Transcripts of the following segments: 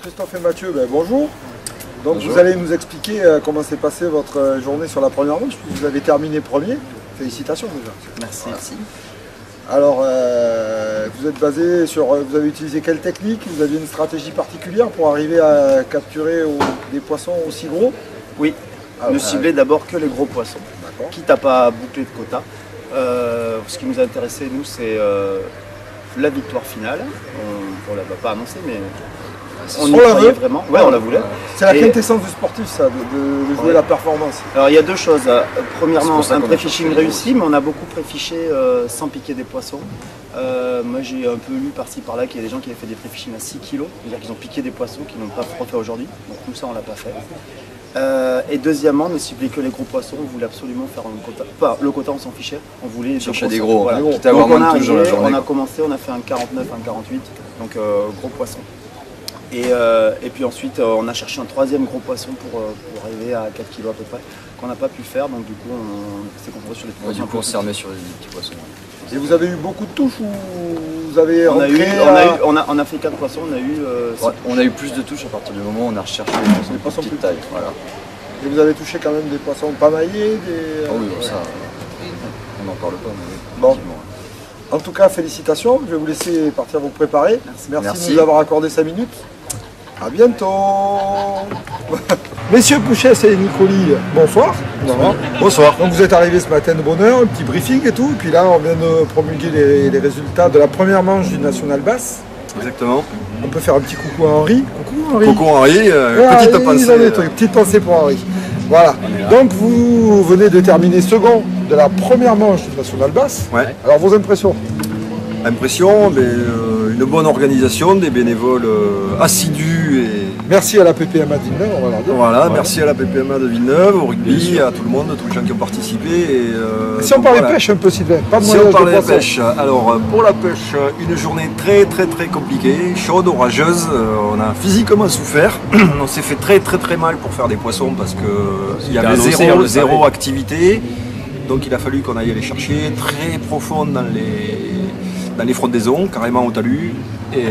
Christophe et Mathieu, bonjour. Donc Bonjour. vous allez nous expliquer comment s'est passée votre journée sur la première manche. Vous avez terminé premier. Félicitations déjà. Merci. Merci. Alors vous êtes basé sur, vous avez utilisé quelle technique? Vous aviez une stratégie particulière pour arriver à capturer des poissons aussi gros? Oui, ne cibler d'abord que les gros poissons, quitte à pas boucler de quota. Ce qui nous a intéressé, nous, c'est la victoire finale. On ne l'a pas annoncé, mais on y croyait vraiment. Ouais, on la voulait. C'est la quintessence du sportif, ça, de jouer la performance. Alors il y a deux choses. Premièrement, un pré-fishing réussi, mais on a beaucoup pré-fiché sans piquer des poissons. Moi j'ai un peu lu par-ci par-là qu'il y a des gens qui avaient fait des pré-fishing à 6 kg, c'est-à-dire qu'ils ont piqué des poissons qu'ils n'ont pas refait aujourd'hui. Donc tout ça on l'a pas fait. Et deuxièmement, ne cibler que les gros poissons, on voulait absolument faire un quota. Enfin, le quota on s'en fichait, on voulait chercher des gros, voilà. Quitte à avoir moins de touches dans la journée. On a commencé, on a fait un 49, un 48, donc gros poisson. Et puis ensuite on a cherché un troisième gros poisson pour arriver à 4 kg à peu près, qu'on n'a pas pu faire, donc du coup on s'est concentré sur des poissons. Du coup on s'est remis sur des petits poissons. Et vous avez eu beaucoup de touches ou vous avez on a fait 4 poissons, on a eu plus de touches à partir du moment où on a recherché les poissons de petite taille. Voilà. Et vous avez touché quand même des poissons pas maillés, Ah oui, ça, on n'en parle pas. Mais bon. En tout cas, félicitations. Je vais vous laisser partir vous préparer. Merci de nous avoir accordé 5 minutes. À bientôt. Messieurs Pouchès et Nicoli, bonsoir. Bonsoir. Donc vous êtes arrivés ce matin de bonne heure, un petit briefing et tout. Et puis là, on vient de promulguer les résultats de la première manche du National Bass. Exactement. On peut faire un petit coucou à Henri. Coucou Henri. Coucou Henri, petite pensée. Petite pensée pour Henri. Voilà. Donc vous venez de terminer second de la première manche du National Bass. Ouais. Alors vos impressions? Impression, une bonne organisation, des bénévoles assidus et... Merci à la PPMA de Villeneuve, on va leur dire. Voilà, merci à la PPMA de Villeneuve, au rugby, à tout le monde, à tous les gens qui ont participé. Et si on parlait pêche un peu, Sylvain, pas de si on parlait pêche, alors pour la pêche, une journée très compliquée, chaude, orageuse, on a physiquement souffert. On s'est fait très mal pour faire des poissons parce qu'il y avait zéro activité. Donc il a fallu qu'on aille les chercher très profond dans les frondaisons, carrément au talus, et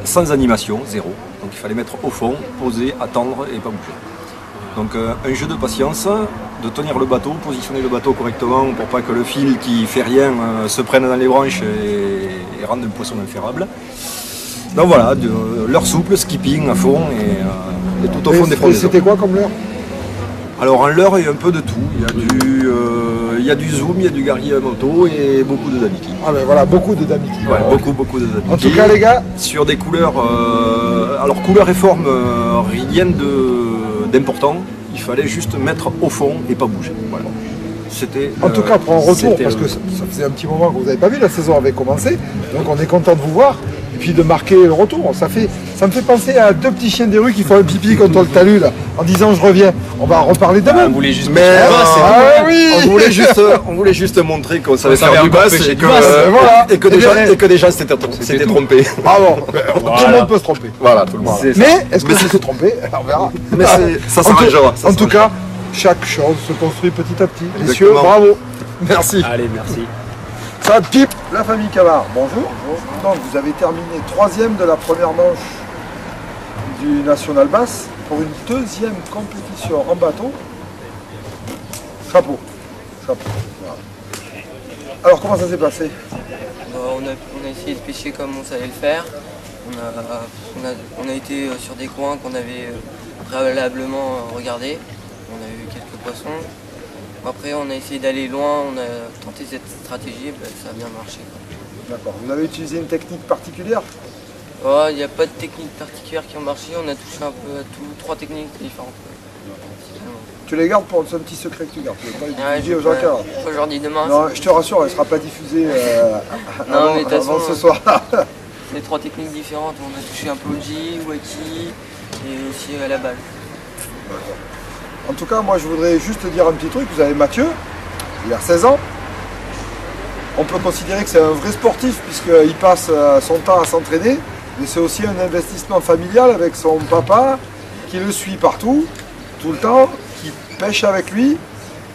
sans animation, zéro. Donc il fallait mettre au fond, poser, attendre et pas bouger. Donc un jeu de patience, de tenir le bateau, positionner le bateau correctement pour pas que le fil qui fait rien se prenne dans les branches et rende le poisson inférable. Donc voilà, leurre souple, skipping à fond et tout au fond des frondaisons. C'était quoi comme leurre? Alors en leurre, il y a un peu de tout. Il y a du zoom, il y a du Gary Yamamoto et beaucoup de damiki. Ah ben voilà, beaucoup de damiki. Ouais, beaucoup de damiki. En tout cas les gars, sur des couleurs, alors couleur et forme, rien d'important. Il fallait juste mettre au fond et pas bouger. Voilà. En tout cas pour un retour, parce que ça faisait un petit moment que vous n'avez pas vu, la saison avait commencé, donc on est content de vous voir. Et puis de marquer le retour, ça me fait penser à deux petits chiens des rues qui font un pipi contre le talus là, en disant je reviens. On va en reparler demain. On voulait juste, on voulait juste montrer qu'on savait faire du bass et que des gens s'étaient trompés. Bravo. Tout le monde peut se tromper. Voilà, tout le monde. Mais est-ce que c'est se tromper? On verra. Mais ça s'arrangera. En tout cas, chaque chose se construit petit à petit. Messieurs, bravo. Merci. Allez, merci. Ça pipe. La famille Cavard, bonjour. Donc vous avez terminé 3e de la première manche du National Bass pour une 2e compétition en bateau. Chapeau. Voilà. Alors comment ça s'est passé? On a essayé de pêcher comme on savait le faire. On a été sur des coins qu'on avait préalablement regardés. On a eu quelques poissons. Après on a essayé d'aller loin, on a tenté cette stratégie, ça a bien marché. D'accord. Vous avez utilisé une technique particulière? Il n'y a pas de technique particulière qui a marché, on a touché un peu à tout, 3 techniques différentes. Tu les gardes pour ce petit secret que tu gardes. Tu ne veux pas les diffuser aux gens. Aujourd'hui, demain. Non, je te rassure, elle ne sera pas diffusée avant ce soir. C'est 3 techniques différentes, on a touché un peu au G, Waki et aussi à la balle. En tout cas, moi je voudrais juste dire un petit truc. Vous avez Mathieu, il a 16 ans. On peut considérer que c'est un vrai sportif puisqu'il passe son temps à s'entraîner. Mais c'est aussi un investissement familial avec son papa qui le suit partout, tout le temps, qui pêche avec lui.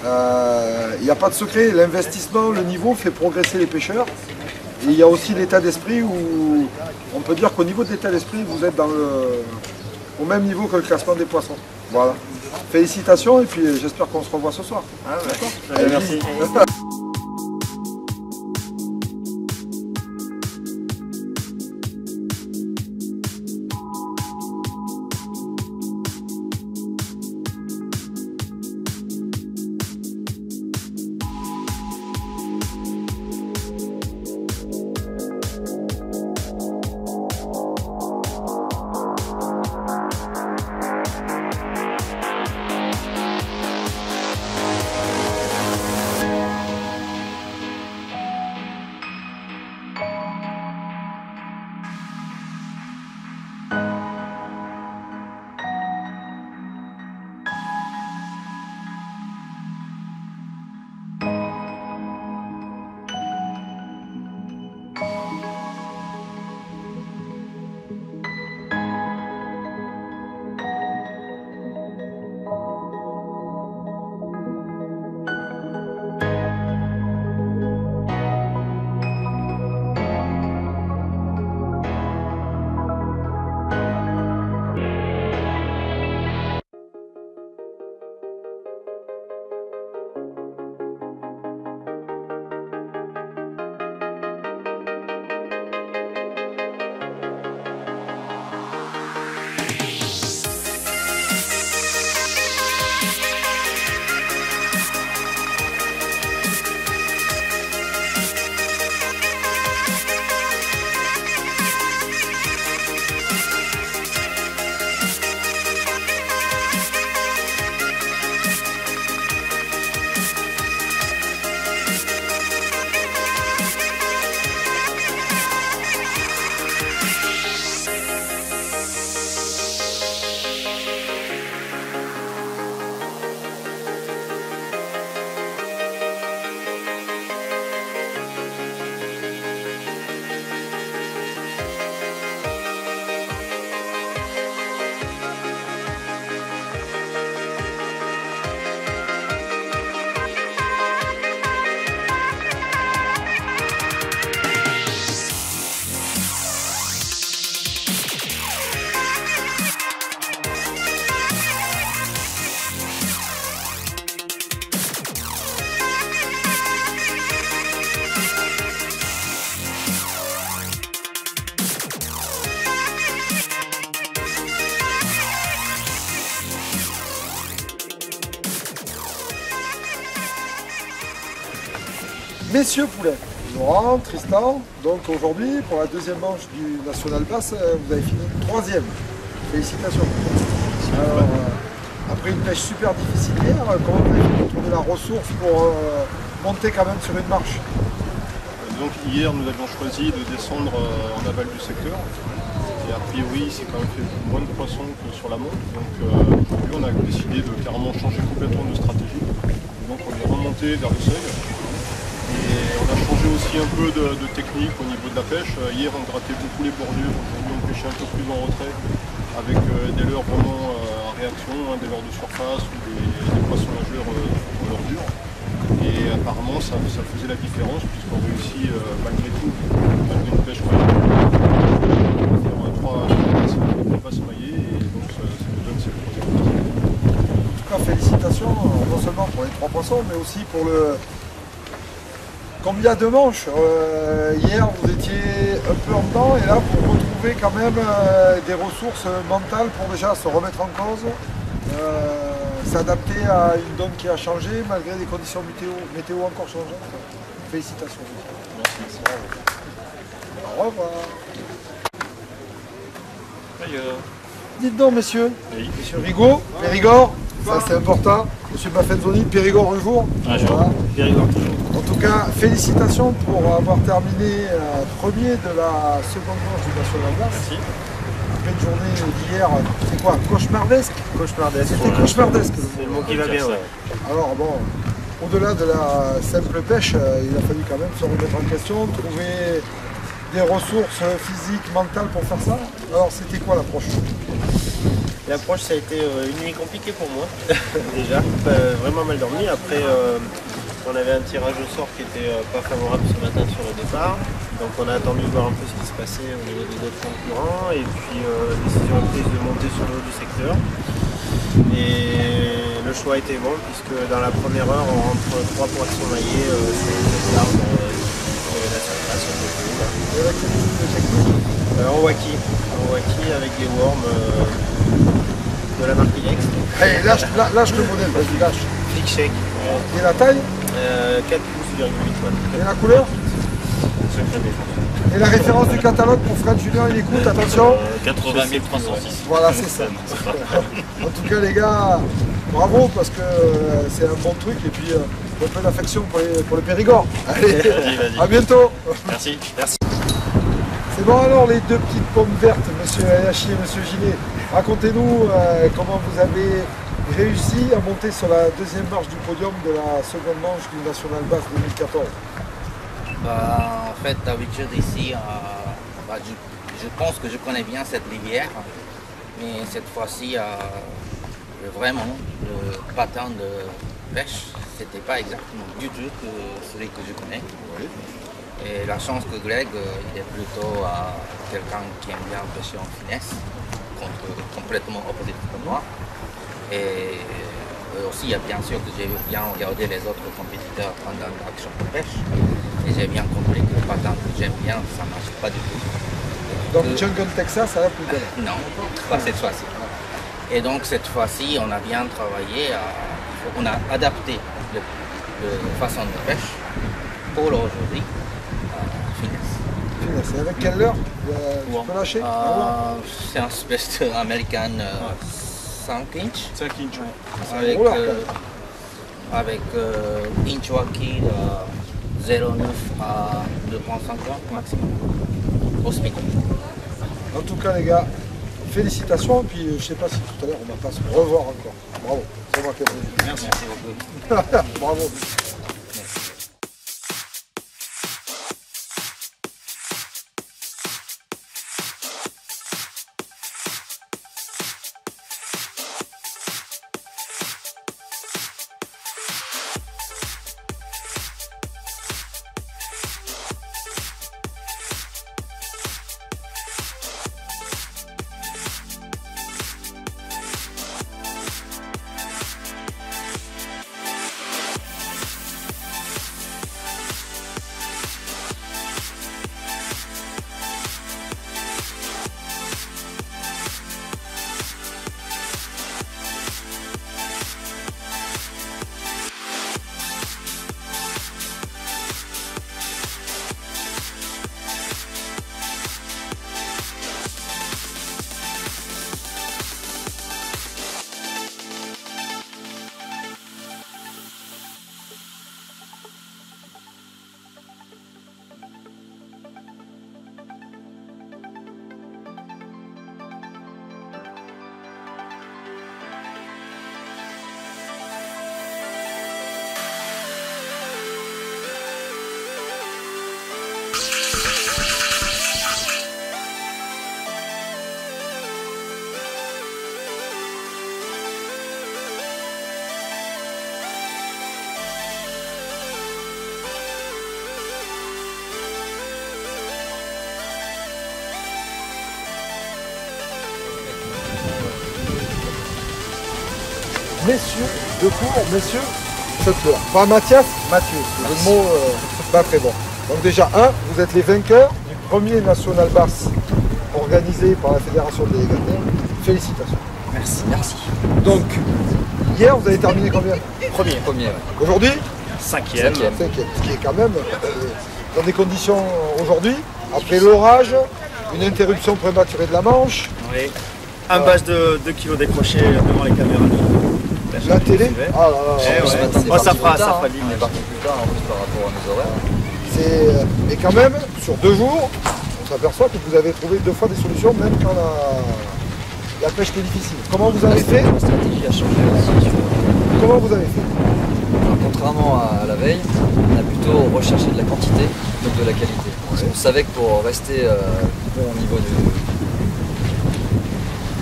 Il n'y a pas de secret, l'investissement, le niveau fait progresser les pêcheurs. Et il y a aussi l'état d'esprit où on peut dire qu'au niveau de l'état d'esprit, vous êtes au même niveau que le classement des poissons. Voilà. Félicitations et puis j'espère qu'on se revoit ce soir. Ah ouais. D'accord. Allez, merci. Messieurs Poulet, Laurent, Tristan, donc aujourd'hui pour la deuxième manche du National Bass, vous avez fini troisième. Félicitations. Alors, après une pêche super difficile hier, comment vous avez trouvé la ressource pour monter quand même sur une marche? Donc hier nous avions choisi de descendre en aval du secteur et a priori c'est quand même fait moins de poissons que sur la monte. Donc aujourd'hui on a décidé de carrément changer complètement de stratégie. Donc on est remonté vers le seuil. Et on a changé aussi un peu de technique au niveau de la pêche. Hier on grattait beaucoup les bordures, aujourd'hui on pêchait un peu plus en retrait avec des leurres vraiment en réaction, des leurres de surface ou des poissons nageurs en leurre dure. Et apparemment ça faisait la différence puisqu'on réussit malgré tout, malgré une pêche moyenne, à faire 3 passes maillées et donc ça nous donne cette troisième place. En tout cas félicitations, non seulement pour les 3 poissons mais aussi pour le... Combien de manches hier vous étiez un peu en dedans et là vous retrouvez quand même des ressources mentales pour déjà se remettre en cause, s'adapter à une donne qui a changé malgré des conditions météo encore changeantes. Félicitations. Merci. Au revoir. Dites donc messieurs, Oui. monsieur Rigaud, Périgord, ça c'est important, monsieur Baffenzoni, Périgord un jour. Voilà. Périgord toujours. En tout cas, félicitations pour avoir terminé premier de la seconde manche du National Bass. Merci. Après une journée d'hier, c'est quoi, cauchemardesque? Cauchemardesque. C'était cauchemardesque. C'est le mot qui va bien, ouais. Alors bon, au-delà de la simple pêche, il a fallu quand même se remettre en question, trouver des ressources physiques, mentales pour faire ça. Alors c'était quoi l'approche? L'approche, ça a été une nuit compliquée pour moi, déjà. Vraiment mal dormi. Après, qu'on avait un tirage au sort qui était pas favorable ce matin sur le départ. Donc on a attendu de voir un peu ce qui se passait au niveau des autres concurrents et puis décision prise de monter sur le haut du secteur. Et le choix était bon puisque dans la première heure on rentre 3 poissons maillés sur une arbre de la surface. En waki avec des worms de la marque Ilex. Allez, lâche le modèle, vas-y, lâche. Flick Shake. Et la taille 4 pouces, 8. Et la couleur Secret défense. Et la référence du catalogue pour Fred Junior, il écoute, attention. 80 306. Voilà, c'est ça. En tout cas, les gars, bravo parce que c'est un bon truc et puis un peu d'affection pour le Périgord. Allez, Vas-y. à bientôt. Merci. C'est bon alors les deux petites pommes vertes, monsieur Ayachi et monsieur Gillet. Racontez-nous comment vous avez réussi à monter sur la deuxième marche du podium de la seconde manche du National Bass 2014. En fait, d'habitude ici, je pense que je connais bien cette rivière, mais cette fois-ci, vraiment, le patin de pêche, c'était pas exactement du tout celui que je connais. Oui. Et la chance que Greg, il est plutôt quelqu'un qui aime bien pêcher en finesse, complètement opposé que moi. Et aussi, bien sûr que j'ai bien regardé les autres compétiteurs pendant l'action de pêche. Et j'ai bien compris que le patin que j'aime bien, ça ne marche pas du tout. Donc Jungle Texas, ça va plus belle. Non, pas cette fois-ci. Et donc cette fois-ci, on a bien travaillé, on a adapté la façon de pêche pour aujourd'hui. Finesse. Et avec quelle heure tu peux lâcher C'est un espèce d'américain 5 inch. 5 inches. Avec inch waki de 0,9 à 2,50 maximum au speed. En tout cas les gars, félicitations. Et puis je sais pas si tout à l'heure on va pas se revoir encore. Bravo, c'est moi qui ai dit. Merci beaucoup. Bravo. Messieurs, de cours, messieurs, chauffeurs. Pas Mathias, Mathieu. Le mot pas très bon. Donc déjà, vous êtes les vainqueurs du premier National Bass organisé par la Fédération de délégataires. Félicitations. Merci. Donc, hier, vous avez terminé combien? Premier. Aujourd'hui, 5e. 5e. Ce qui est quand même dans des conditions aujourd'hui, après l'orage, une interruption prématurée de la Manche. Oui. Un bâche de 2 kg décroché devant les caméras. La télé. Ah là là. Ça fera ligne. On est parti plus tard en plus par rapport à nos horaires. Mais quand même, sur 2 jours, on s'aperçoit que vous avez trouvé 2 fois des solutions, même quand la pêche était difficile. Comment vous avez fait? La stratégie a changé aussi. Comment vous avez fait? Alors, contrairement à la veille, on a plutôt recherché de la quantité plutôt que de la qualité. Parce qu'on savait que pour rester bon au niveau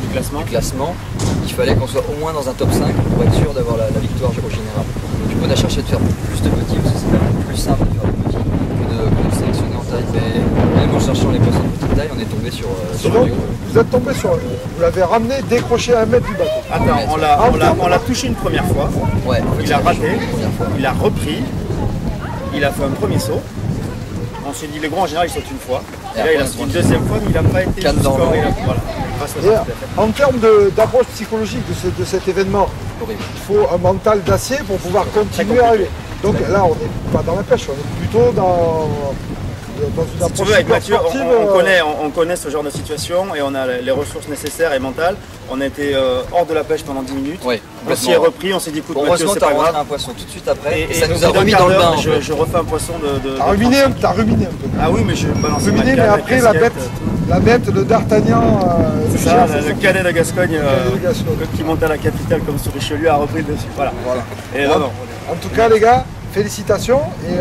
du classement, il fallait qu'on soit au moins dans un top 5 pour être sûr d'avoir la victoire au général. Donc, du coup, on a cherché de faire plus de petits parce que c'est quand même plus simple de faire des petits que de sélectionner en taille. Mais même en cherchant les poissons de petite taille, on est tombé sur Donc, vous êtes tombé sur vous l'avez ramené décroché à 1 mètre du bateau. Attends, on l'a touché une première fois. Ouais, il a raté, il a repris, il a fait un premier saut. On s'est dit, les gros en général ils sautent une fois. Et là il a sauté une deuxième fois, mais il n'a pas été jusqu'au voilà. En termes d'approche psychologique de cet événement, il faut un mental d'acier pour pouvoir continuer à aller. Donc là on n'est pas dans la pêche, on est plutôt dans une approche si tu veux, avec Mathieu, sportive. On connaît ce genre de situation et on a les ressources nécessaires et mentales. On a été hors de la pêche pendant 10 minutes. Oui, on s'y est repris, on s'est dit écoute Mathieu, c'est pas grave. un poisson tout de suite après et ça nous a remis dans le bain. Je refais un poisson de... T'as ruminé un peu. Ah oui, mais je balançais ma mais canne, après la bête de D'Artagnan, c'est ça, le cadet de Gascogne qui monte à la capitale comme sur Richelieu a repris le dessus. Voilà. Et non. En tout cas les gars, félicitations et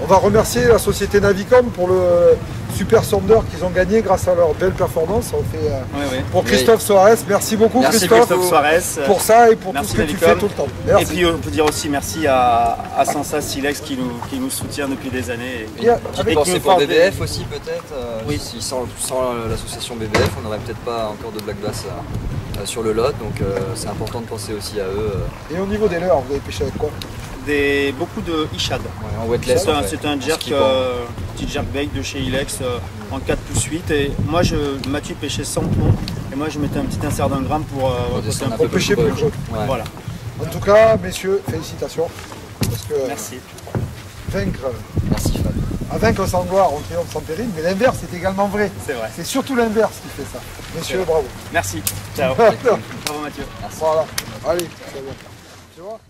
on va remercier la société Navicom pour le super sondeur qu'ils ont gagné grâce à leur belle performance. On fait, pour Christophe Soares, merci beaucoup Christophe Soares, pour ça et pour merci tout ce que tu Navicom. fais tout le temps. Merci. Et puis on peut dire aussi merci à Sansa Silex qui nous soutient depuis des années. Avec pensée pour BBF aussi peut-être. Oui. Sans l'association BBF, on n'aurait peut-être pas encore de black bass sur le lot, donc c'est important de penser aussi à eux. Et au niveau des leurres, vous avez pêché avec quoi? Beaucoup de Ishad. En wetless. C'est un jerk, petit jerkbait de chez Ilex en 4 pouces 8. Et moi, Mathieu pêchait sans plomb. Et moi, je mettais un petit insert d'un gramme pour pêcher plus jaune. Voilà. En tout cas, messieurs, félicitations. Parce que merci. Merci Fab. À vaincre sans gloire, on triomphe sans péril, mais l'inverse est également vrai. C'est vrai. C'est surtout l'inverse qui fait ça. Messieurs, bravo. Merci. Ciao. Bravo Mathieu. Merci. Voilà. Allez, c'est bon. Tu vois ?